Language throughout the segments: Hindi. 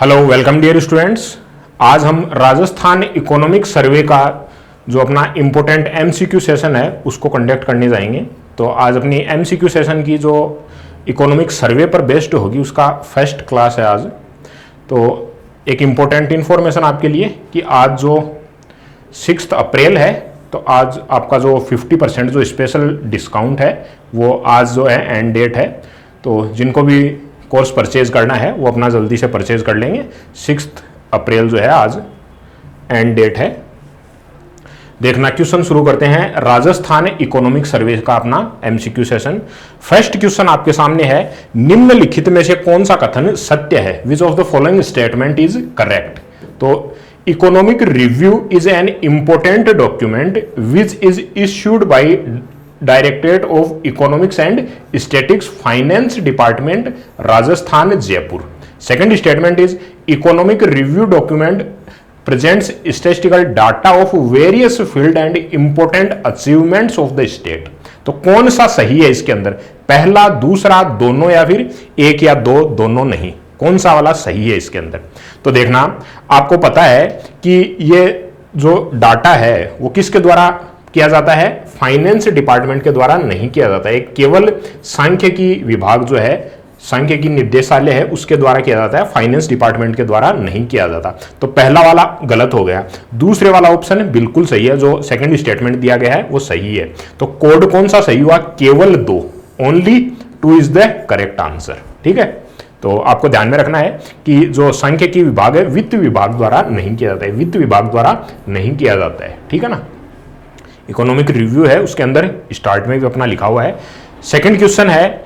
Hello welcome dear students. आज हम राजस्थान इकोनॉमिक सर्वे का जो अपना इम्पोर्टेंट एमसीक्यू सेशन है उसको कंडक्ट करने जाएंगे। तो आज अपनी एमसीक्यू सेशन की जो इकोनॉमिक सर्वे पर बेस्ड होगी उसका फर्स्ट क्लास है आज। तो एक इम्पोर्टेंट इन्फॉर्मेशन आपके लिए कि आज जो 6 अप्रैल है तो आज आपका जो 50% जो स्पेशल डिस्काउंट है वो आज जो है एंड डेट है। तो जिनको भी कोर्स परचेज करना है वो अपना जल्दी से परचेज कर लेंगे। 6 अप्रैल जो है आज एंड डेट है। देखना क्वेश्चन शुरू करते हैं। राजस्थान इकोनॉमिक सर्वे का अपना एमसीक्यू सेशन। फर्स्ट क्वेश्चन आपके सामने है, निम्नलिखित में से कौन सा कथन सत्य है? Which of the following statement is correct? तो economic review is an important document which is issued by directorate of economics and statics, finance department, Rajasthan, Jaipur. Second statement is economic review document presents statistical data of various field and important achievements of the state. तो कौन सा सही है इसके अंदर? पहला, दूसरा, दोनों या फिर एक या दो, दोनों नहीं? कौन सा वाला सही है इसके अंदर? तो देखना, आपको पता है कि ये जो डाटा है वो किसके द्वारा किया जाता है? फाइनेंस डिपार्टमेंट के द्वारा नहीं किया जाता है। केवल सांख्यिकी विभाग जो है, सांख्यिकी निर्देशालय है, उसके द्वारा किया जाता है, फाइनेंस डिपार्टमेंट के द्वारा नहीं किया जाता। तो पहला वाला गलत हो गया। दूसरे वाला ऑप्शन बिल्कुल सही है, जो सेकंड स्टेटमेंट दिया गया है वो सही है। तो कोड कौन सा सही हुआ? केवल 2, only 2 is the correct answer. ठीक है, तो आपको ध्यान में रखना है कि जो सांख्यिकी विभाग है वित्त विभाग द्वारा नहीं किया जाता है, वित्त विभाग द्वारा नहीं किया जाता है। ठीक है ना। इकोनॉमिक रिव्यू है उसके अंदर स्टार्ट में भी अपना लिखा हुआ है। सेकंड क्वेश्चन है,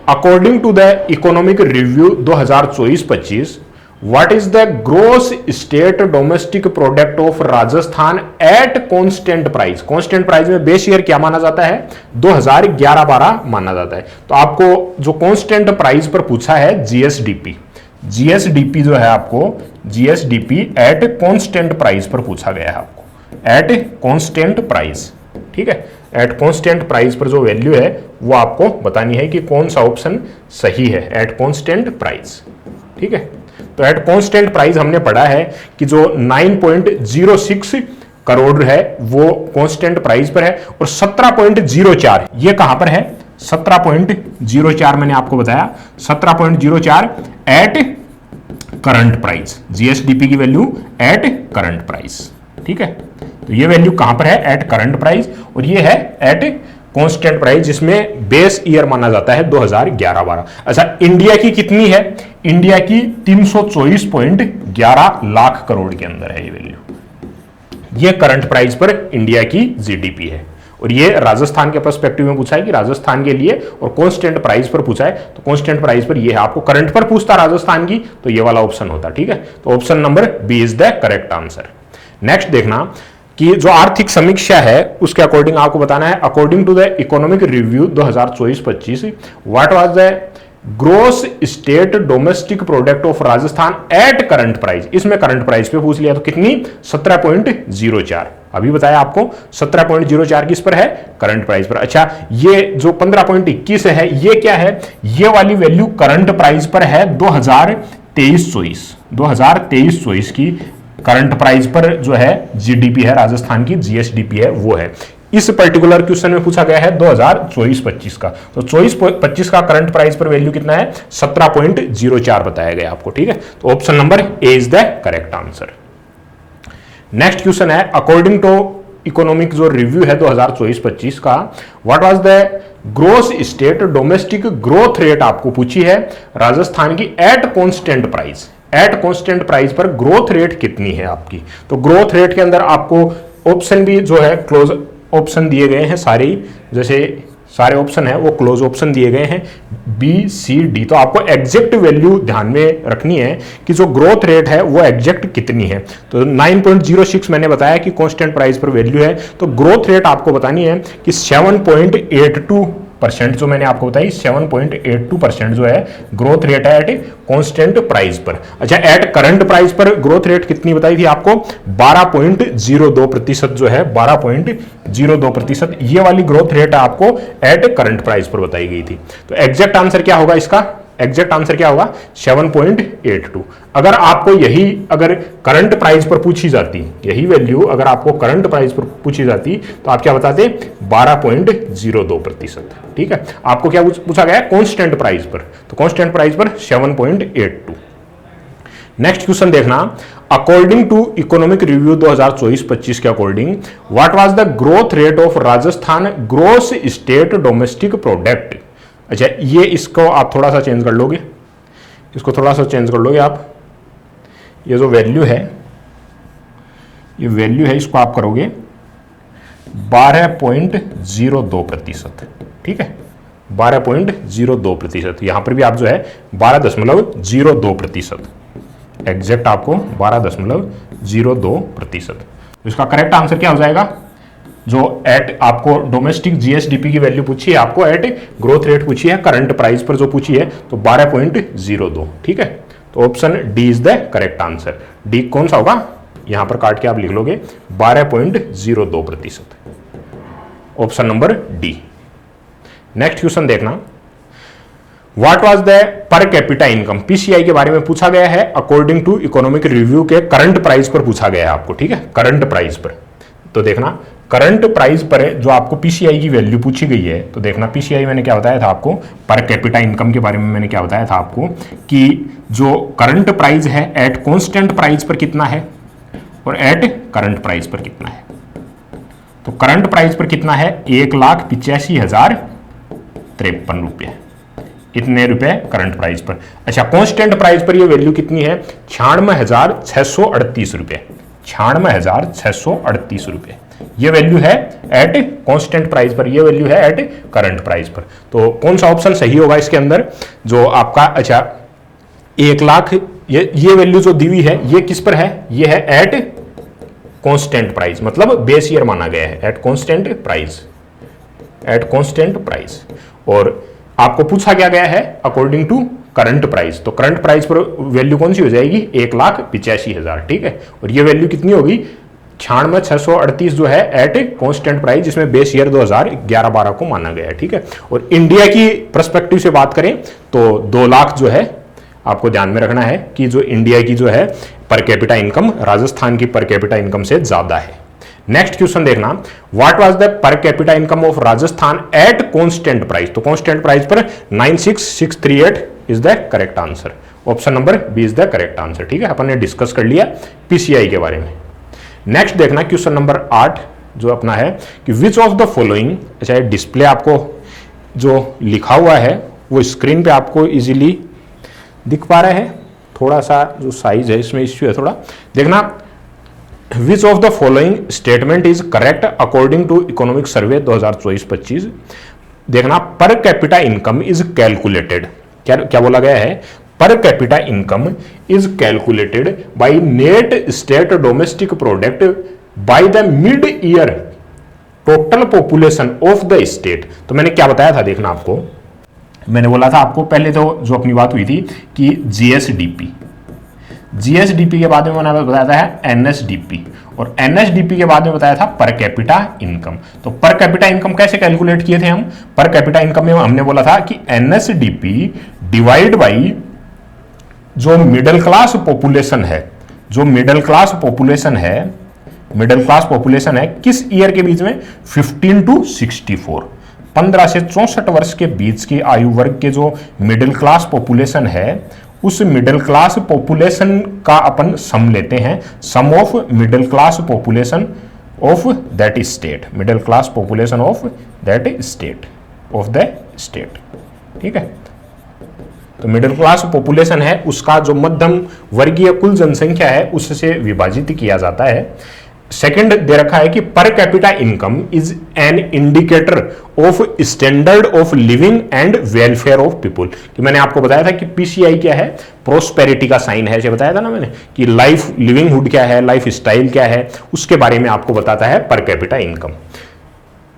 according to the economic review 2024-25 what is the gross state domestic product of Rajasthan at constant price? Constant price में बेस ईयर क्या माना जाता है? 2011-12 माना जाता है। तो आपको जो कांस्टेंट प्राइस पर पूछा है जीएसडीपी, जीएसडीपी जो है आपको जीएसडीपी एट कांस्टेंट प्राइस पर पूछा गया है आपको, एट कांस्टेंट प्राइस। ठीक है, एट कांस्टेंट प्राइस पर जो वैल्यू है वो आपको बतानी है कि कौन सा ऑप्शन सही है, एट कांस्टेंट प्राइस। ठीक है, तो एट कांस्टेंट प्राइस हमने पढ़ा है कि जो 9.06 करोड़ है वो कांस्टेंट प्राइस पर है, और 17.04 ये कहां पर है? 17.04 मैंने आपको बताया, 17.04 एट करंट प्राइस। जीएसडीपी की वैल्यू एट करंट प्राइस। ठीक है, तो ये वैल्यू कहां पर है? एट करंट प्राइस, और ये है एट कांस्टेंट प्राइस, जिसमें बेस ईयर माना जाता है 2011-12। अच्छा, इंडिया की कितनी है? इंडिया की 324.11 लाख करोड़ के अंदर है ये वैल्यू। ये करंट प्राइस पर इंडिया की जीडीपी है, और ये राजस्थान के पर्सपेक्टिव में पूछा है कि राजस्थान के लिए, और कांस्टेंट प्राइस पर पूछा है तो कांस्टेंट प्राइस पर ये है। आपको करंट पर पूछता राजस्थान की तो ये वाला ऑप्शन होता। ठीक है, तो option number B is the correct answer. Next देखना कि जो आर्थिक समीक्षा है उसके अकॉर्डिंग आपको बताना है, according to the economic review 2024-25 what was the gross state domestic product of Rajasthan at current price. इसमें करंट प्राइस पे पूछ लिया तो कितनी? 17.04। अभी बताया आपको 17.04 किस पर है? करंट प्राइस पर। अच्छा, ये जो 15.21 है ये क्या है? ये वाली वैल्यू करंट प्राइस पर है 2023-24 की करंट प्राइस पर जो है जीडीपी है राजस्थान की, जीएसडीपी है वो है। इस पर्टिकुलर क्वेश्चन में पूछा गया है 2024-25 का, तो 24-25 का करंट प्राइस पर वैल्यू कितना है? 17.04 बताया गया आपको। ठीक है, तो option number A is the correct answer. Next question है, अकॉर्डिंग टू इकोनॉमिक जो रिव्यू है 2024-25 का what was the gross state domestic growth rate आपको पूछी है राजस्थान की at constant price. At constant price पर ग्रोथ रेट कितनी है आपकी? तो ग्रोथ रेट के अंदर आपको ऑप्शन भी जो है क्लोज ऑप्शन दिए गए हैं सारे, जैसे सारे ऑप्शन है वो क्लोज ऑप्शन दिए गए हैं बी, सी, डी। तो आपको एग्जैक्ट वैल्यू ध्यान में रखनी है कि जो ग्रोथ रेट है वो एग्जैक्ट कितनी है। तो 9.06 मैंने बताया कि कांस्टेंट प्राइस पर वैल्यू है, तो ग्रोथ रेट आपको बतानी है कि 7.82% जो मैंने आपको बताई, 7.82% जो है ग्रोथ रेट है एट कांस्टेंट प्राइस पर। अच्छा, एट करंट प्राइस पर ग्रोथ रेट कितनी बताई थी आपको? 12.02% जो है, 12.02% ये वाली ग्रोथ रेट आपको एट करंट प्राइस पर बताई गई थी। तो एग्जैक्ट आंसर क्या होगा इसका? एग्जैक्ट आंसर क्या होगा 7.82। अगर आपको यही अगर करंट प्राइस पर पूछी जाती, यही वैल्यू अगर आपको करंट प्राइस पर पूछी जाती तो आप क्या बताते 12.02%। ठीक है, आपको क्या पूछा गया कांस्टेंट प्राइस पर, तो कांस्टेंट प्राइस पर 7.82। नेक्स्ट क्वेश्चन देखना, अकॉर्डिंग टू इकोनॉमिक रिव्यू 2024-25 के according what was the growth rate of Rajasthan gross state domestic product. अच्छा, ये इसको आप थोड़ा सा चेंज कर लोगे, इसको थोड़ा सा चेंज कर लोगे आप, ये जो वैल्यू है, ये वैल्यू है, इसको आप करोगे 12.02%। ठीक है, 12.02%। यहां पर भी आप जो है 12.02%, एग्जैक्ट आपको 12.02%। तो इसका करेक्ट आंसर क्या हो जाएगा, जो एट आपको डोमेस्टिक जीएसडीपी की वैल्यू पूछी है, आपको एट ग्रोथ रेट पूछी है, करंट प्राइस पर जो पूछी है, तो 12.02। ठीक है, तो option D is the correct answer. D कौन सा होगा, यहां पर काट के आप लिख लोगे 12.02%, option number D. Next question देखना, what was the per capita income, PCI के बारे में पूछा गया है, अकॉर्डिंग टू इकोनॉमिक रिव्यू के करंट प्राइस पर पूछा गया है आपको। ठीक है, करंट प्राइस पर, तो देखना करंट प्राइस पर जो आपको पीसीआई की वैल्यू पूछी गई है, तो देखना पीसीआई मैंने क्या बताया था आपको, पर कैपिटा इनकम के बारे में मैंने क्या बताया था आपको कि जो करंट प्राइस है एट कांस्टेंट प्राइस पर कितना है और एट करंट प्राइस पर कितना है। तो करंट प्राइस पर कितना है 1,85,053 रुपये, इतने रुपए करंट प्राइस पर। अच्छा, कांस्टेंट प्राइस पर ये वैल्यू कितनी है 96,638 रुपये, 96,638 रुपये ये वैल्यू है एट कांस्टेंट प्राइस पर, ये वैल्यू है एट करंट प्राइस पर। तो कौन सा ऑप्शन सही होगा इसके अंदर, जो आपका, अच्छा 1 लाख, ये वैल्यू जो दी हुई है ये किस पर है, ये है एट कांस्टेंट प्राइस, मतलब बेस ईयर माना गया है, at constant price, at constant price. और आपको पूछा क्या गया है अकॉर्डिंग टू करंट प्राइस, तो करंट प्राइस पर वैल्यू कौन सी हो जाएगी 1,85,000। ठीक है, और ये वैल्यू कितनी होगी 96,638 जो है एट कांस्टेंट प्राइस, जिसमें बेस ईयर 2011-12 को माना गया है। ठीक है, और इंडिया की पर्सपेक्टिव से बात करें तो 2 लाख जो है आपको ध्यान में रखना है कि जो इंडिया की जो है पर कैपिटा इनकम राजस्थान की पर कैपिटा इनकम से ज्यादा है। नेक्स्ट क्वेश्चन देखना, what was the per capita income of Rajasthan at constant price, तो कांस्टेंट प्राइस पर 96,638 is the correct answer, option number B is the correct answer. ठीक है, अपन ने डिस्कस कर लिया पीसीआई के बारे में। नेक्स्ट देखना क्वेश्चन नंबर 8 जो अपना है कि विच ऑफ द फॉलोइंग, अच्छा डिस्प्ले आपको जो लिखा हुआ है वो स्क्रीन पे आपको इजीली दिख पा रहा है, थोड़ा सा जो साइज है इसमें इश्यू है थोड़ा, देखना which of the following statement is correct according to economic survey 2024-25। देखना पर कैपिटा इनकम इज कैलकुलेटेड, क्या बोला गया है, पर capita income is calculated by net state domestic product by the mid year total population of the state. तो मैंने क्या बताया था, देखना आपको मैंने बोला था आपको पहले तो जो अपनी बात हुई थी कि जीएसडीपी, जीएसडीपी के बाद में मैंने बताया था एनएसडीपी, और एनएसडीपी के बाद में बताया था पर कैपिटा इनकम। तो पर कैपिटा इनकम कैसे कैलकुलेट किए थे हम, पर कैपिटा इनकम में हमने बोला था कि एनएसडीपी डिवाइड बाई जो मिडिल क्लास पॉपुलेशन है, जो मिडिल क्लास पॉपुलेशन है, मिडिल क्लास पॉपुलेशन है किस ईयर के बीच में 15 to 64, 15 से 64 वर्ष के बीच की आयु वर्ग के जो मिडिल क्लास पॉपुलेशन है, उस मिडिल क्लास पॉपुलेशन का अपन सम लेते हैं, sum of middle class population of that state, middle class population of that state, of the state. ठीक है, तो मिडिल क्लास पॉपुलेशन है उसका जो मध्यम वर्गीय कुल जनसंख्या है उससे विभाजित किया जाता है। सेकंड दे रखा है कि पर capita income is an indicator of standard of living and welfare of people, कि मैंने आपको बताया था कि पीसीआई क्या है, प्रोस्पेरिटी का साइन है, बताया था ना मैंने कि लाइफ लिविंगहुड क्या है, लाइफ स्टाइल क्या है, उसके बारे में आपको बताता है पर capita income.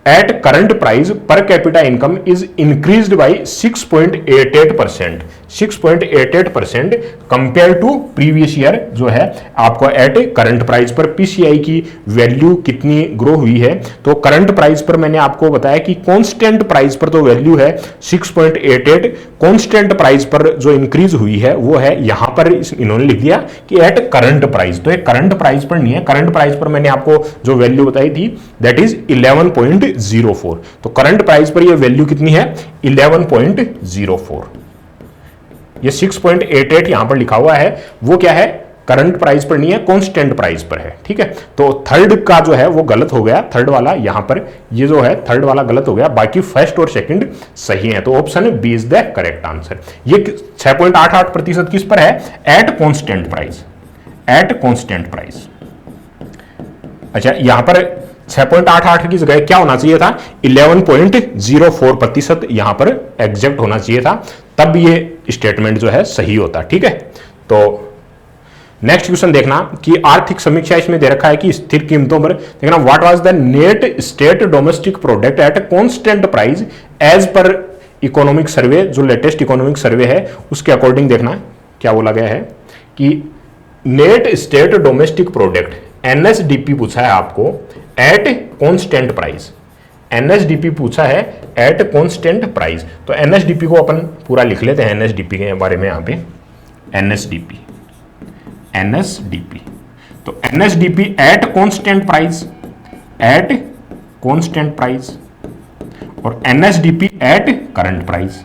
At current price, per capita income is increased by 6.88%, 6.88% compare to previous year जो है आपको एट करंट प्राइस पर पीसीआई की वैल्यू कितनी ग्रो हुई है। तो करंट प्राइस पर मैंने आपको बताया कि कांस्टेंट प्राइस पर तो वैल्यू है 6.88, कांस्टेंट प्राइस पर जो इंक्रीज हुई है वो है यहां पर इन्होंने लिख दिया कि एट करंट प्राइस। तो ये करंट प्राइस पर नहीं है, करंट प्राइस पर मैंने आपको जो वैल्यू बताई थी दैट इज 11.04। तो करंट प्राइस पर ये वैल्यू कितनी है 11.04। ये 6.88 यहां पर लिखा हुआ है वो क्या है करंट प्राइस पर नहीं है, कांस्टेंट प्राइस पर है। ठीक है, तो थर्ड का जो है वो गलत हो गया, थर्ड वाला यहां पर ये जो है थर्ड वाला गलत हो गया, बाकी फर्स्ट और सेकंड सही है। तो option B is the correct answer. ये 6.88% किस पर है at constant price, at constant price. अच्छा यहां पर 6.88 की जगह क्या होना चाहिए था 11.04% यहां पर एग्जैक्ट होना चाहिए था, तब ये स्टेटमेंट जो है सही होता। ठीक है, तो नेक्स्ट क्वेश्चन देखना कि आर्थिक समीक्षा इसमें दे रखा है कि स्थिर कीमतों पर देखना what was the net state domestic product at constant price as per economic survey, जो लेटेस्ट इकोनॉमिक सर्वे है उसके अकॉर्डिंग देखना क्या बोला गया है कि net state domestic product NSDP पूछा है आपको एट कांस्टेंट प्राइस, एनएसडीपी पूछा है एट कांस्टेंट प्राइस। तो एनएसडीपी को अपन पूरा लिख लेते हैं, एनएसडीपी के बारे में यहां पे एनएसडीपी, एनएसडीपी तो NSDP at constant price, at constant price, और NSDP at current price,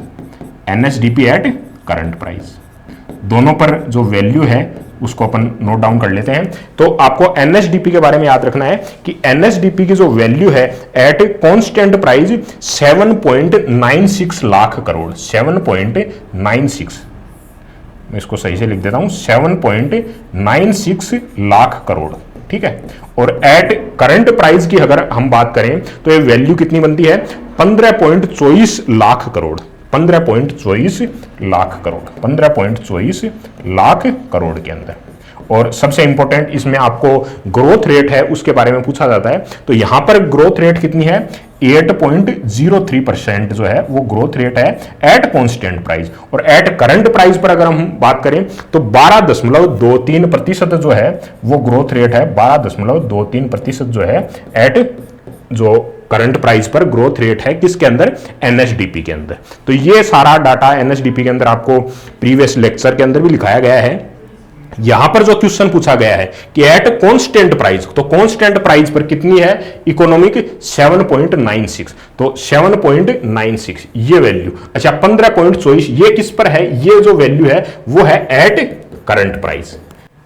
NSDP at current price, दोनों पर जो वैल्यू है उसको अपन नोट डाउन कर लेते हैं। तो आपको एनएसडीपी के बारे में याद रखना है कि एनएसडीपी की जो वैल्यू है at constant price 7.96 lakh crore, 7.96, मैं इसको सही से लिख देता हूं 7.96 लाख करोड़। ठीक है, और एट करंट प्राइस की अगर हम बात करें तो ये वैल्यू कितनी बनती है 15.24 लाख करोड़, 15.24 लाख करोड़, 15.24 लाख करोड़ के अंदर। और सबसे इंपॉर्टेंट इसमें आपको ग्रोथ रेट है उसके बारे में पूछा जाता है। तो यहां पर ग्रोथ रेट कितनी है 8.03% जो है वो ग्रोथ रेट है एट कांस्टेंट प्राइस, और एट करंट प्राइस पर अगर हम बात करें तो 12.23% जो है वो ग्रोथ रेट है, 12.23% जो है एट जो करंट प्राइस पर ग्रोथ रेट है किसके अंदर एनएसडीपी के अंदर। तो ये सारा डाटा एनएसडीपी के अंदर आपको प्रीवियस लेक्चर के अंदर भी लिखाया गया है। यहां पर जो क्वेश्चन पूछा गया है कि एट कांस्टेंट प्राइस, तो कांस्टेंट प्राइस पर कितनी है इकोनॉमिक 7.96, तो 7.96 ये वैल्यू। अच्छा 15.24 ये किस पर है, ये जो वैल्यू है वो है at current price,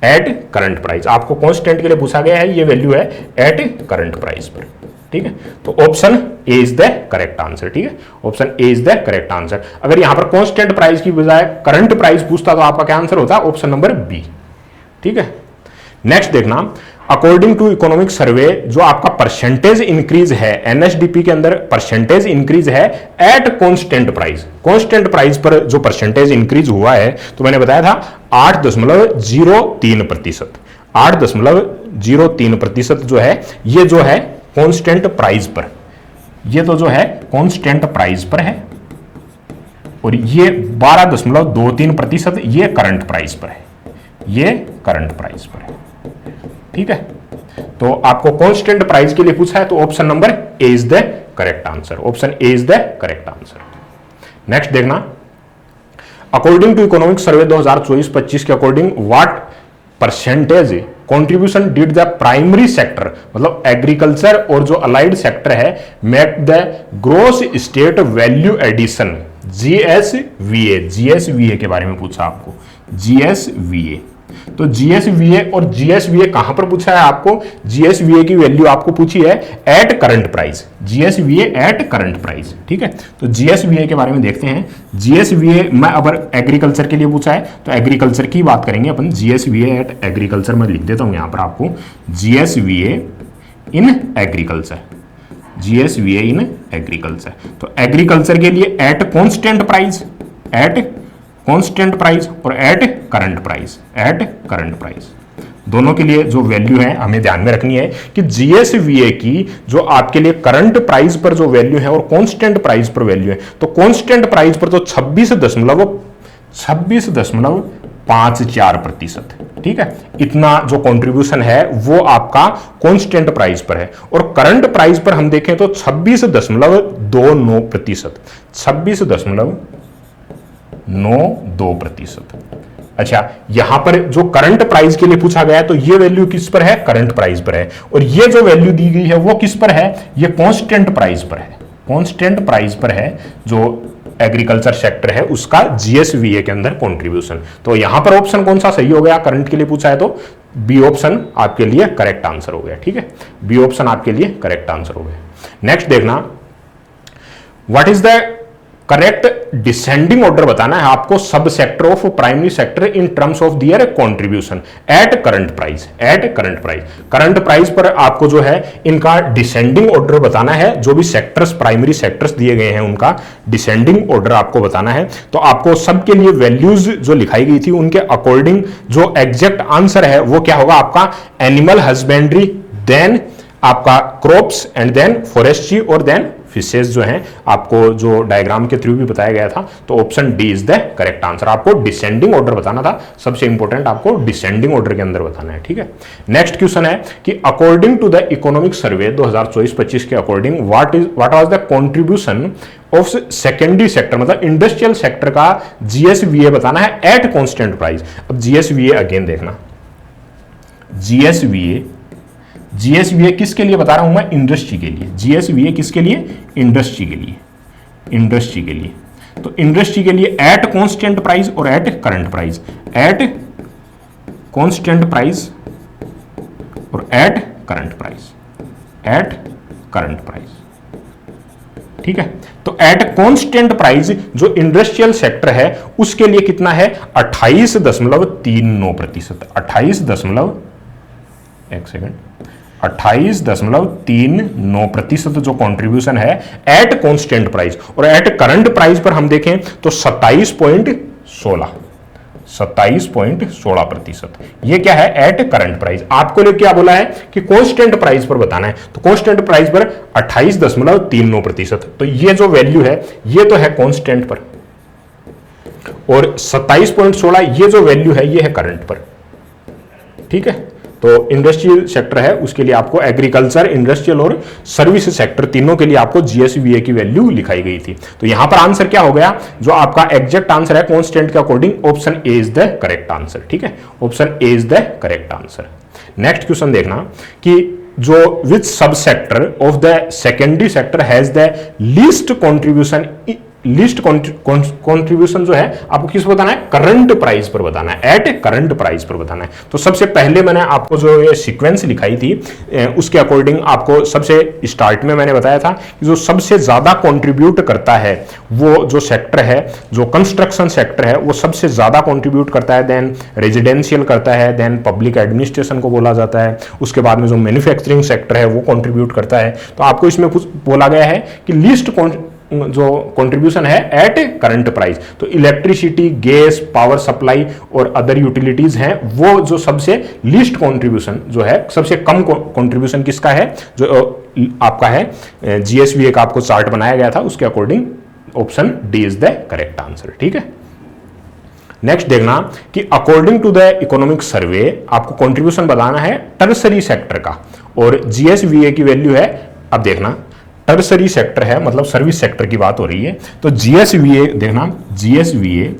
at current price. आपको कांस्टेंट के लिए पूछा गया है, ये वैल्यू है एट करंट प्राइस पर। ठीक है, तो option A is the correct answer. ठीक है, option A is the correct answer. अगर यहां पर कांस्टेंट प्राइस की बजाय करंट प्राइस पूछता तो आपका क्या आंसर होता, ऑप्शन नंबर बी। ठीक है, नेक्स्ट देखना अकॉर्डिंग टू इकोनॉमिक सर्वे जो आपका परसेंटेज इंक्रीज है एनएसडीपी के अंदर, परसेंटेज इंक्रीज है at constant price, constant price पर जो परसेंटेज इंक्रीज हुआ है तो मैंने बताया था 8.03%, 8.03% जो है ये जो है कांस्टेंट प्राइस पर, ये तो जो है कांस्टेंट प्राइस पर है, और ये 12.23% ये करंट प्राइस पर है, ये करंट प्राइस पर है। ठीक है, तो आपको कांस्टेंट प्राइस के लिए पूछा है तो option number A is the correct answer, option A is the correct answer. Next देखना अकॉर्डिंग टू इकोनॉमिक सर्वे 2024-25 के according what percentage contribution did the primary sector, मतलब एग्रीकल्चर और जो अलाइड सेक्टर है make the gross state value addition, GSVA, GSVA के बारे में पूछा आपको, जीएसवीए। तो जीएसवीए और जीएसवीए कहां पर पूछा है आपको, जीएसवीए की वैल्यू आपको पूछी है at current price, GSVA at current price. ठीक है, तो जीएसवीए के बारे में देखते हैं। जीएसवीए में अगर एग्रीकल्चर के लिए पूछा है तो एग्रीकल्चर की बात करेंगे अपन, जीएसवीए एट एग्रीकल्चर में लिख देता हूं यहां पर आपको GSVA in agriculture, GSVA in agriculture. तो एग्रीकल्चर के लिए at constant price, at constant price और at current price, at current price, दोनों के लिए जो वैल्यू है हमें ध्यान में रखनी है कि जीएसवीए की जो आपके लिए करंट प्राइस पर जो वैल्यू है और कांस्टेंट प्राइस पर वैल्यू है, तो कांस्टेंट प्राइस पर तो 26.54%। ठीक है, इतना जो कंट्रीब्यूशन है वो आपका कांस्टेंट प्राइस पर है। और करंट प्राइस पर हम देखें तो 26.29%, 26.92%। अच्छा, यहां पर जो करंट प्राइस के लिए पूछा गया है तो ये वैल्यू किस पर है? करंट प्राइस पर है। और ये जो वैल्यू दी गई है वो किस पर है? ये कांस्टेंट प्राइस पर है, कांस्टेंट प्राइस पर है जो एग्रीकल्चर सेक्टर है उसका जीएसवीए के अंदर कंट्रीब्यूशन। तो यहां पर ऑप्शन कौन सा सही हो गया? करंट के लिए पूछा है तो बी ऑप्शन आपके लिए करेक्ट आंसर हो गया। ठीक है, बी ऑप्शन आपके लिए करेक्ट आंसर हो गया। नेक्स्ट देखना, what is the correct descending order बताना है आपको sub sector of primary sector in terms of their contribution at current price. At current price, current price पर आपको जो है इनका डिसेंडिंग ऑर्डर बताना है। जो भी सेक्टर्स, प्राइमरी सेक्टर्स दिए गए हैं उनका डिसेंडिंग ऑर्डर आपको बताना है। तो आपको सबके लिए वैल्यूज जो लिखाई गई थी उनके अकॉर्डिंग जो एग्जैक्ट आंसर है वो क्या होगा आपका? एनिमल हस्बेंड्री, देन आपका क्रॉप्स एंड देन फॉरेस्ट्री और देन फिशेज जो हैं, आपको जो डायग्राम के थ्रू भी बताया गया था। तो option D is the correct answer. आपको डिसेंडिंग ऑर्डर बताना था, सबसे इंपॉर्टेंट आपको डिसेंडिंग ऑर्डर के अंदर बताना है। ठीक है, नेक्स्ट क्वेश्चन है कि according to the economic survey 2024-25 के according what was the contribution of secondary sector, मतलब इंडस्ट्रियल सेक्टर का जीएसवीए बताना है एट कांस्टेंट प्राइस। अब जीएसवीए अगेन देखना, जीएसवीए किसके लिए बता रहा हूं मैं? इंडस्ट्री के लिए। जीएसवीए किसके लिए? इंडस्ट्री के लिए, इंडस्ट्री के लिए। तो इंडस्ट्री के लिए एट कांस्टेंट प्राइस और at current price, at constant price और at current price, at current price. ठीक है, तो एट कांस्टेंट प्राइस जो इंडस्ट्रियल सेक्टर है उसके लिए कितना है? 28.39%। 28.39% जो कंट्रीब्यूशन है एट कांस्टेंट प्राइस। और एट करंट प्राइस पर हम देखें तो 27.16%। ये क्या है? At current price. आपको लिए क्या बोला है कि कांस्टेंट प्राइस पर बताना है, तो कांस्टेंट प्राइस पर 28.39%। तो ये जो वैल्यू है ये तो है कांस्टेंट पर, और 27.16 ये जो वैल्यू है ये है करंट पर। ठीक है, तो इंडस्ट्रियल सेक्टर है उसके लिए आपको एग्रीकल्चर, इंडस्ट्रियल और सर्विस सेक्टर तीनों के लिए आपको जीएसवीए की वैल्यू लिखाई गई थी। तो यहां पर आंसर क्या हो गया? जो आपका एग्जैक्ट आंसर है कांस्टेंट के according option A is the correct answer. ठीक है, option A is the correct answer. Next question देखना कि जो विच sub sector of the secondary sector has the least contribution, least contribution जो है आपको किस बताना है? करंट प्राइस पर बताना है, एट करंट प्राइस पर बताना है। तो सबसे पहले मैंने आपको जो ये सीक्वेंस लिखाई थी उसके अकॉर्डिंग आपको सबसे स्टार्ट में मैंने बताया था कि जो सबसे ज्यादा कंट्रीब्यूट करता है वो जो सेक्टर है, जो कंस्ट्रक्शन सेक्टर है वो सबसे ज्यादा कंट्रीब्यूट करता है, देन रेजिडेंशियल करता है, देन पब्लिक एडमिनिस्ट्रेशन को बोला जाता है, उसके बाद में जो मैन्युफैक्चरिंग सेक्टर है वो कंट्रीब्यूट करता है। तो आपको इसमें बोला गया है कि लीस्ट जो कंट्रीब्यूशन है एट करंट प्राइस। तो इलेक्ट्रिसिटी, गैस, पावर सप्लाई और अदर यूटिलिटीज हैं वो जो सबसे लीस्ट कंट्रीब्यूशन जो है, सबसे कम कंट्रीब्यूशन किसका है? जो आपका है जीएसवीए का आपको चार्ट बनाया गया था उसके according option D is the correct answer. ठीक है, नेक्स्ट देखना कि according to the economic survey आपको कंट्रीब्यूशन बताना है टर्सरी सेक्टर का, और जीएसवीए की वैल्यू है, अब देखना टर्सरी सेक्टर है मतलब सर्विस सेक्टर की बात हो रही है। तो जीएसवीए देखना, जीएसवीए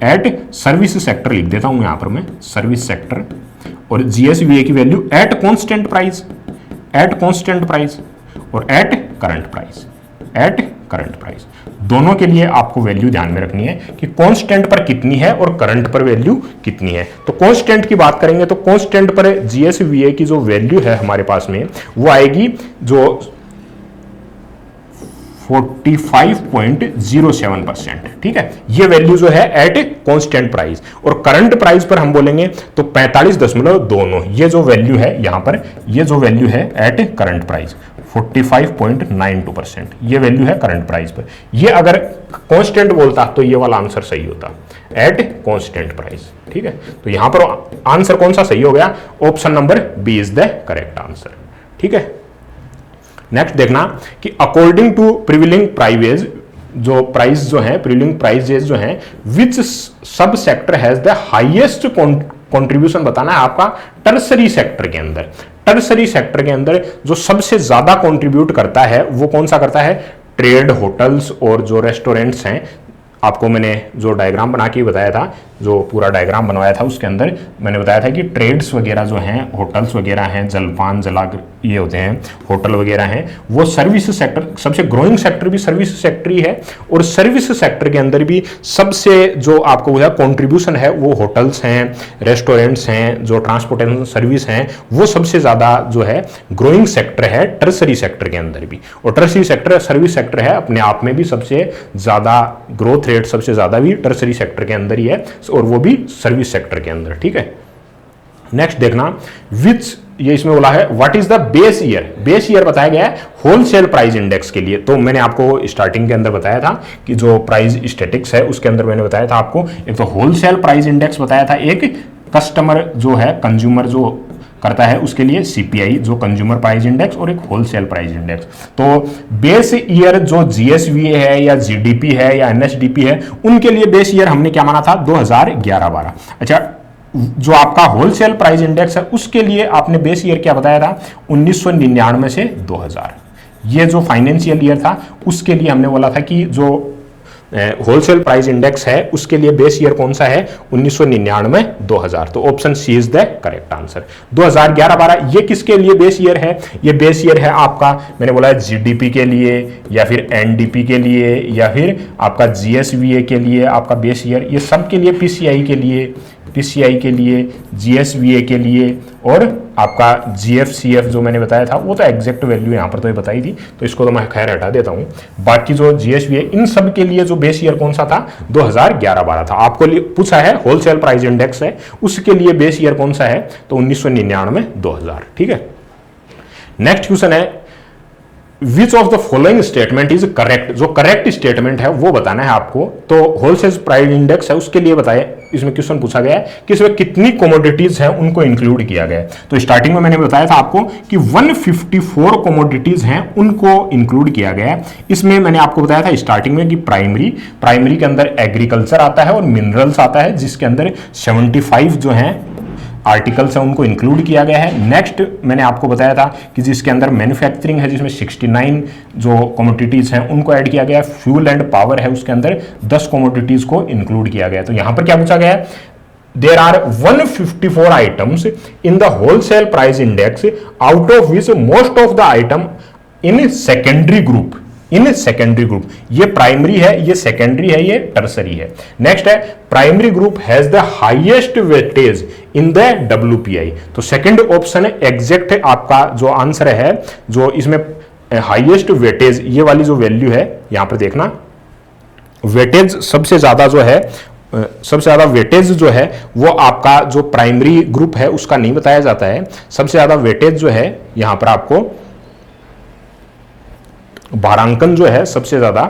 एट सर्विस सेक्टर लिख देता हूं यहां पर मैं, सर्विस सेक्टर, और जीएसवीए की value at constant price, at constant price और at current price, at current price. दोनों के लिए आपको वैल्यू ध्यान में रखनी है कि कांस्टेंट पर कितनी है और करंट पर वैल्यू कितनी है। तो कांस्टेंट की बात करेंगे तो कांस्टेंट पर जीएसवीए की जो वैल्यू है हमारे पास में वो आएगी जो 45.07%। ठीक है, ये वैल्यू जो है एट कांस्टेंट प्राइस, और करंट प्राइस पर हम बोलेंगे तो 45.29। ये जो वैल्यू है यहां पर, ये जो वैल्यू है एट करंट प्राइस 45.92%, ये वैल्यू है करंट प्राइस पर। ये अगर कांस्टेंट बोलता तो ये वाला आंसर सही होता, एट कांस्टेंट प्राइस। ठीक है, तो यहां पर आंसर कौन सा सही हो गया? Option number B is the correct answer. ठीक है, नेक्स्ट देखना कि अकॉर्डिंग टू प्रिविलिंग जो प्राइस जो है, प्रीलिंग प्राइजेज जो है, which sub sector has the highest contribution बताना है आपका टर्सरी सेक्टर के अंदर। टर्सरी सेक्टर के अंदर जो सबसे ज्यादा कंट्रीब्यूट करता है वो कौन सा करता है? ट्रेड, होटल्स और जो रेस्टोरेंट्स हैं। आपको मैंने जो डायग्राम बना के बताया था, जो पूरा डायग्राम बनवाया था, उसके अंदर मैंने बताया था कि ट्रेड्स वगैरह जो हैं, होटल्स वगैरह हैं, जलपान जलागर ये होते हैं, होटल वगैरह हैं, वो सर्विस सेक्टर, सबसे ग्रोइंग सेक्टर भी सर्विस सेक्टर ही है। और सर्विस सेक्टर के अंदर भी सबसे जो आपको कंट्रीब्यूशन है वो होटल्स हैं, रेस्टोरेंट्स हैं, जो ट्रांसपोर्टेशन सर्विस हैं, वो सबसे ज़्यादा जो है ग्रोइंग सेक्टर है टर्सरी सेक्टर के अंदर भी। और टर्सरी सेक्टर सर्विस सेक्टर है अपने आप में भी, सबसे ज़्यादा ग्रोथ रेट सबसे ज़्यादा भी टर्सरी सेक्टर के अंदर ही है, और वो भी सर्विस सेक्टर के अंदर। ठीक है, नेक्स्ट देखना, विच, ये इसमें बोला है what is the base year. Base year बताया गया है होलसेल प्राइस इंडेक्स के लिए। तो मैंने आपको स्टार्टिंग के अंदर बताया था कि जो प्राइस स्टैटिक्स है उसके अंदर मैंने बताया था आपको, एक तो होलसेल प्राइस इंडेक्स बताया था, एक कस्टमर जो है, कंज्यूमर जो करता है उसके लिए सीपीआई जो कंज्यूमर प्राइस इंडेक्स, और एक होलसेल प्राइस इंडेक्स। तो बेस ईयर जो जीएसवीए है या जीडीपी है या एनएसडीपी है, उनके लिए बेस ईयर हमने क्या माना था? 2011-12। अच्छा, जो आपका होलसेल प्राइस इंडेक्स है उसके लिए आपने बेस ईयर क्या बताया था? 1999 से 2000। ये जो फाइनेंशियल ईयर था उसके लिए हमने बोला था कि जो होलसेल प्राइस इंडेक्स है उसके लिए बेस ईयर कौन सा है? 1999-2000। तो option C is the correct answer. 2011-12 ये किसके लिए बेस ईयर है? ये बेस ईयर है आपका, मैंने बोला है जीडीपी के लिए या फिर एनडीपी के लिए या फिर आपका जीएसवीए के लिए आपका बेस ईयर, ये सब के लिए, पीसीआई के लिए, पीसीआई के लिए, जीएसवीए के लिए, और आपका जीएफसीएफ जो मैंने बताया था वो तो एग्जैक्ट वैल्यू यहाँ पर तो ये बताई थी, तो इसको तो मैं खैर हटा देता हूँ। बाकी जो जीएसवीए, इन सब के लिए जो बेस ईयर कौन सा था? 2011-12 था। आपको पूछा है होलसेल प्राइस इंडेक्स है उसके लिए बेस ईयर कौन सा है? तो 1999-2000। ठीक है, नेक्स्ट क्वेश्चन है which of the following statement is correct. जो करेक्ट स्टेटमेंट है वो बताना है आपको। तो होलसेल प्राइस इंडेक्स है उसके लिए बताए, इसमें क्वेश्चन पूछा गया है कि इसमें कितनी कमोडिटीज हैं उनको इंक्लूड किया गया है। तो स्टार्टिंग में मैंने बताया था आपको कि 154 कमोडिटीज हैं उनको इंक्लूड किया गया है। इसमें मैंने आपको बताया था स्टार्टिंग में कि प्राइमरी के अंदर एग्रीकल्चर आता है और मिनरल्स आता है, जिसके अंदर 75 जो हैं आर्टिकल्स हैं उनको इंक्लूड किया गया है। नेक्स्ट मैंने आपको बताया था कि जिसके अंदर मैन्युफैक्चरिंग है जिसमें 69 जो कमोडिटीज हैं उनको ऐड किया गया है। फ्यूल एंड पावर है उसके अंदर 10 कमोडिटीज को इंक्लूड किया गया है। तो यहां पर क्या पूछा गया है? There are 154 items in the wholesale price index out of which most of the item in secondary group. In secondary group, ये प्राइमरी है, ये सेकेंडरी है, ये टर्सरी है। नेक्स्ट है primary group has the highest weightage in the WPI. तो सेकंड ऑप्शन है एग्जैक्ट है आपका जो आंसर है, जो इसमें हाईएस्ट वेटेज ये वाली जो वैल्यू है यहां पर देखना, वेटेज सबसे ज्यादा जो है, सबसे ज्यादा वेटेज जो है वो आपका जो प्राइमरी ग्रुप है उसका नहीं बताया जाता है। सबसे ज्यादा वेटेज जो है यहां पर आपको भारांकन जो है, सबसे ज्यादा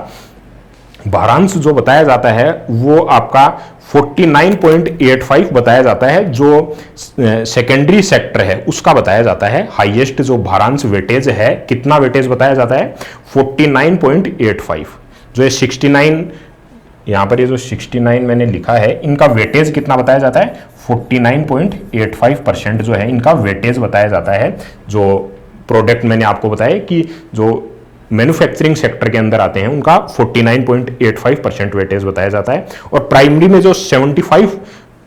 भारांश जो बताया जाता है वो आपका 49.85 बताया जाता है। जो सेकेंडरी सेक्टर है उसका बताया जाता है। हाईएस्ट जो भारांश वेटेज है, कितना वेटेज बताया जाता है? 49.85। जो 69 यहां पर, ये जो 69 मैंने लिखा है, इनका वेटेज कितना बताया जाता है? 49.85% जो है इनका वेटेज बताया जाता है। जो प्रोडक्ट मैंने आपको बताया कि जो मैन्युफैक्चरिंग सेक्टर के अंदर आते हैं उनका 49.85% वेटेज बताया जाता है। और प्राइमरी में जो 75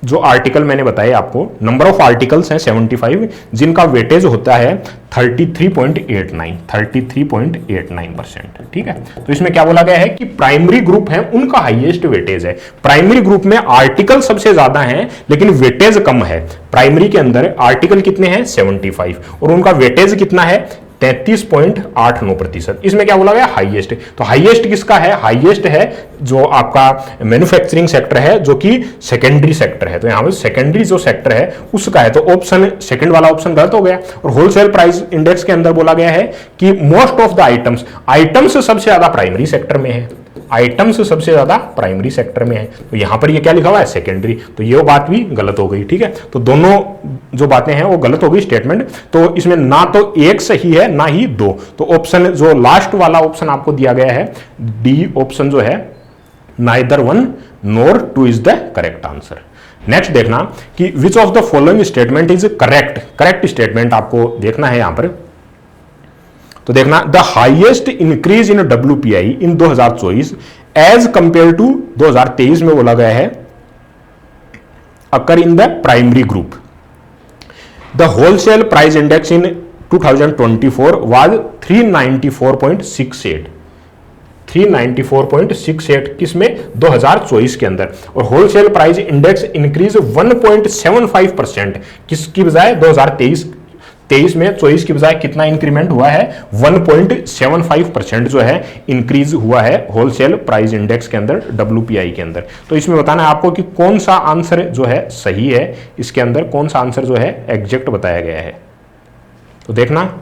जो आर्टिकल मैंने बताए आपको, नंबर ऑफ आर्टिकल्स हैं 75, जिनका वेटेज होता है 33.89%। ठीक है, तो इसमें क्या बोला गया है कि प्राइमरी ग्रुप है उनका हाईएस्ट वेटेज है। प्राइमरी ग्रुप में आर्टिकल सबसे ज्यादा हैं लेकिन वेटेज कम है। प्राइमरी के अंदर आर्टिकल कितने हैं? 75, और उनका वेटेज कितना है? 33.89%। इसमें क्या बोला गया? हाईएस्ट। तो हाईएस्ट किसका है? हाईएस्ट है जो आपका मैन्युफैक्चरिंग सेक्टर है, जो कि सेकेंडरी सेक्टर है। तो यहां पर सेकेंडरी जो सेक्टर है उसका है। तो ऑप्शन सेकंड वाला ऑप्शन गलत हो गया। और होलसेल प्राइस इंडेक्स के अंदर बोला गया है कि मोस्ट ऑफ द आइटम्स सबसे ज्यादा प्राइमरी सेक्टर में है। आइटम्स सबसे ज्यादा प्राइमरी सेक्टर में है, तो यहां पर ये क्या लिखा हुआ है, सेकेंडरी, तो ये बात भी गलत हो गई। ठीक है, तो दोनों जो बातें हैं वो गलत हो गई स्टेटमेंट। तो इसमें ना तो एक सही है ना ही दो, तो ऑप्शन जो लास्ट वाला ऑप्शन आपको दिया गया है डी ऑप्शन जो है neither one nor two is the correct answer. Next देखना कि which of the following statement is correct. Correct statement आपको देखना है यहां पर, तो देखना the highest increase in WPI in 2024 as compare to 2023 में बोला गया है occur in the primary group. The wholesale price index in 2024 was 394.68 394.68 किसमें 2024 के अंदर, और होलसेल प्राइस इंडेक्स इंक्रीज 1.75% किसकी बजाय 2023 में 24 की बजाय कितना इंक्रीमेंट हुआ है, 1.75% जो है इंक्रीज हुआ है होलसेल प्राइस इंडेक्स के अंदर WPI के अंदर। तो इसमें बताना है आपको कि कौन सा आंसर जो है सही है, इसके अंदर कौन सा आंसर जो है एग्जैक्ट बताया गया है। तो देखना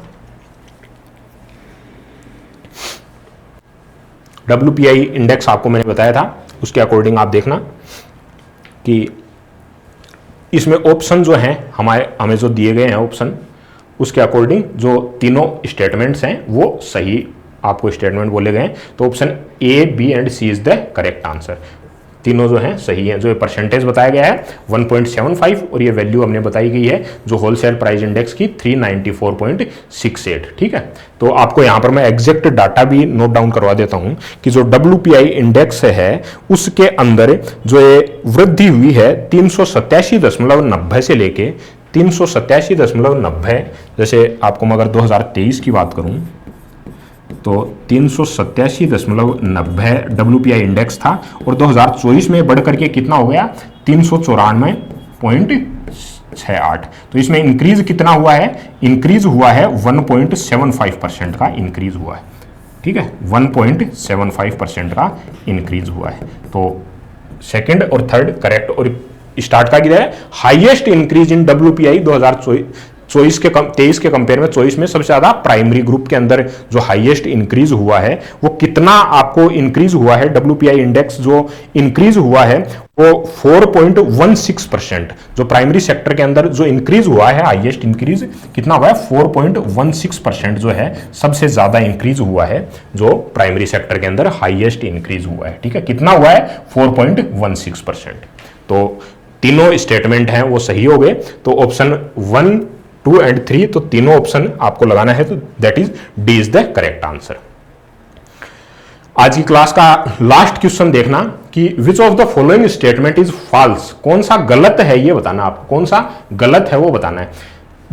WPI इंडेक्स आपको मैंने बताया था, उसके अकॉर्डिंग आप देखना कि इसमें ऑप्शन जो हैं हमें जो दिए गए हैं ऑप्शन, उसके अकॉर्डिंग जो तीनों स्टेटमेंट्स हैं वो सही आपको स्टेटमेंट बोले गए हैं। तो option A, B and C is the correct answer. तीनों जो हैं सही हैं। जो ये परसेंटेज बताया गया है 1.75 और ये वैल्यू हमने बताई गई है जो होलसेल प्राइस इंडेक्स की 394.68। ठीक है, तो आपको यहाँ पर मैं एग्जैक्ट डाटा भी नोट डाउन करवा देता हूँ कि जो WPI इंडेक्स है उसके अंदर जो ये वृद्धि हुई है 387.90 से लेके 387.90, जैसे आपको मैं अगर 2023 की बात करूं तो 387.90 WPI इंडेक्स था और 2024 में बढ़ करके कितना हो गया 394.68। तो इसमें इंक्रीज कितना हुआ है, इंक्रीज हुआ है 1.75% का इंक्रीज हुआ है। ठीक है, 1.75% का इंक्रीज हुआ है। तो सेकंड और थर्ड करेक्ट। और स्टार्ट का किया है हाईएस्ट इंक्रीज इन WPI 2023 के कंपेयर में 24 में सबसे ज्यादा प्राइमरी ग्रुप के अंदर जो हाईएस्ट इंक्रीज हुआ है वो कितना आपको इंक्रीज हुआ है, WPI इंडेक्स जो इंक्रीज हुआ है वो 4.16%। जो प्राइमरी सेक्टर के अंदर जो इंक्रीज हुआ है हाईएस्ट इंक्रीज कितना हुआ है 4.16% जो है सबसे ज्यादा इंक्रीज हुआ है जो प्राइमरी सेक्टर के अंदर हाईएस्ट इंक्रीज हुआ है। ठीक है, कितना हुआ है 4.16%। तो तीनों स्टेटमेंट हैं वो सही हो गए। तो ऑप्शन 1, 2 एंड 3 तो तीनों ऑप्शन आपको लगाना है, तो that is D is the correct answer. आज की क्लास का लास्ट क्वेश्चन देखना कि which of the following statement is false. कौन सा गलत है ये बताना, आपको कौन सा गलत है वो बताना है।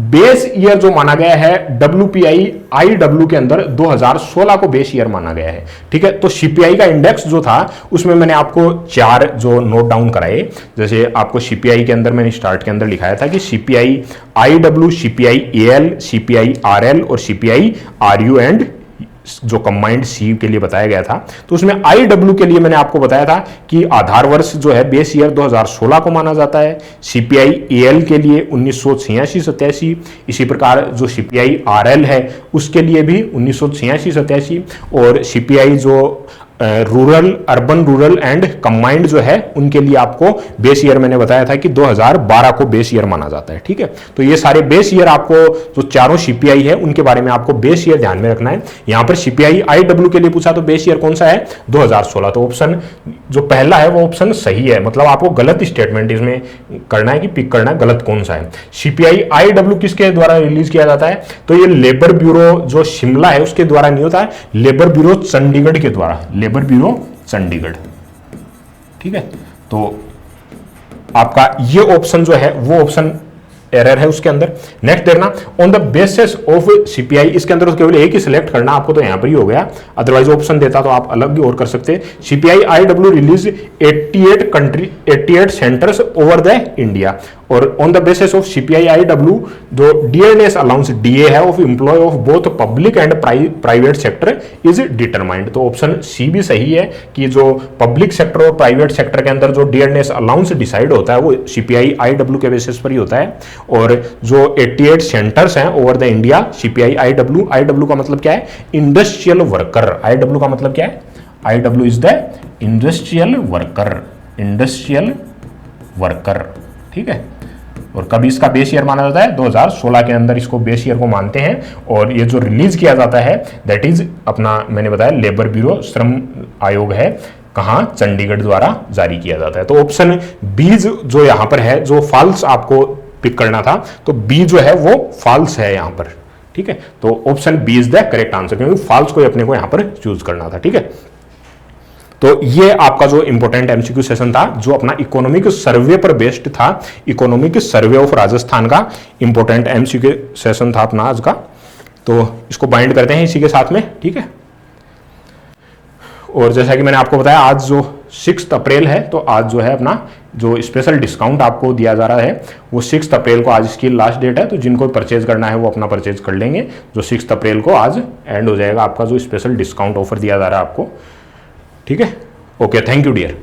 बेस ईयर जो माना गया है WPI IW के अंदर 2016 को बेस ईयर माना गया है। ठीक है, तो CPI का इंडेक्स जो था उसमें मैंने आपको 4 जो नोट डाउन कराए, जैसे आपको CPI के अंदर मैंने स्टार्ट के अंदर लिखाया था कि CPI IW, CPI AL, CPI RL और CPI RU एंड जो कंबाइंड सी के लिए बताया गया था। तो उसमें IW के लिए मैंने आपको बताया था कि आधार वर्ष जो है बेस ईयर 2016 को माना जाता है। CPI AL के लिए 1986-87, इसी प्रकार जो CPI RL है उसके लिए भी 1986-87 और CPI जो rural, urban rural and combined जो है उनके लिए आपको बेस ईयर मैंने बताया था कि 2012 को बेस ईयर माना जाता है। ठीक है, तो ये सारे बेस ईयर आपको जो चारों CPI है उनके बारे में आपको बेस ईयर ध्यान में रखना है। यहां पर CPI IW के लिए पूछा तो बेस ईयर कौन सा है 2016, तो ऑप्शन जो पहला है वो ऑप्शन सही है। मतलब आपको गलत स्टेटमेंट इसमें करना है कि पिक करना है गलत कौन सा है। CPI IW किसके द्वारा रिलीज किया जाता है, तो ये लेबर ब्यूरो जो शिमला है उसके द्वारा नहीं होता है, लेबर ब्यूरो चंडीगढ़ के द्वारा, लेबर ब्यूरो चंडीगढ़। ठीक है, तो आपका ये ऑप्शन जो है वो ऑप्शन एरर है उसके अंदर। नेक्स्ट देखना on the basis of CPI, इसके अंदर तो केवल एक ही सिलेक्ट करना आपको, तो यहां पर ही हो गया, अदरवाइज ऑप्शन देता तो आप अलग भी और कर सकते। CPI IW release 88 centres over the India और on the basis of CPI IW जो डियरनेस अलाउंस DA है of employ of both public and private sector is determined. तो ऑप्शन सी भी सही है कि जो पब्लिक सेक्टर और प्राइवेट सेक्टर के अंदर जो डियरनेस अलाउंस डिसाइड होता है वो CPI IW के बेसिस पर ही होता है। और जो 88 सेंटर्स हैं over the India CPI IW का मतलब क्या है इंडस्ट्रियल वर्कर, IW का मतलब क्या है IW is the industrial worker, ठीक है। और कभी इसका बेस ईयर माना जाता है 2016 के अंदर इसको बेस ईयर को मानते हैं। और ये जो रिलीज किया जाता है दैट इज अपना मैंने बताया लेबर ब्यूरो श्रम आयोग है, कहाँ, चंडीगढ़ द्वारा जारी किया जाता है। तो ऑप्शन बी जो यहां पर है, जो फॉल्स आपको पिक करना था, तो बी जो है वो फॉल्स है यहां पर, ठीक है। तो option B is the correct answer, क्योंकि फॉल्स को अपने को यहां पर चूज करना था, ठीक है। तो ये आपका जो इंपॉर्टेंट एमसीक्यू सेशन था, जो अपना इकोनॉमिक सर्वे पर बेस्ड था, इकोनॉमिक सर्वे ऑफ राजस्थान का इंपॉर्टेंट एमसीक्यू सेशन था अपना आज का। तो इसको बाइंड करते हैं इसी के साथ में, ठीक है। और जैसा कि मैंने आपको बताया, आज जो 6 अप्रैल है, तो आज जो है अपना जो स्पेशल डिस्काउंट आपको दिया जा रहा है वो 6 अप्रैल को आज इसकी लास्ट डेट है। तो जिनको परचेज करना है वो अपना परचेज कर लेंगे। जो 6 अप्रैल को आज एंड हो जाएगा आपका जो स्पेशल डिस्काउंट ऑफर दिया जा रहा है आपको, ठीक है। Okay, thank you dear.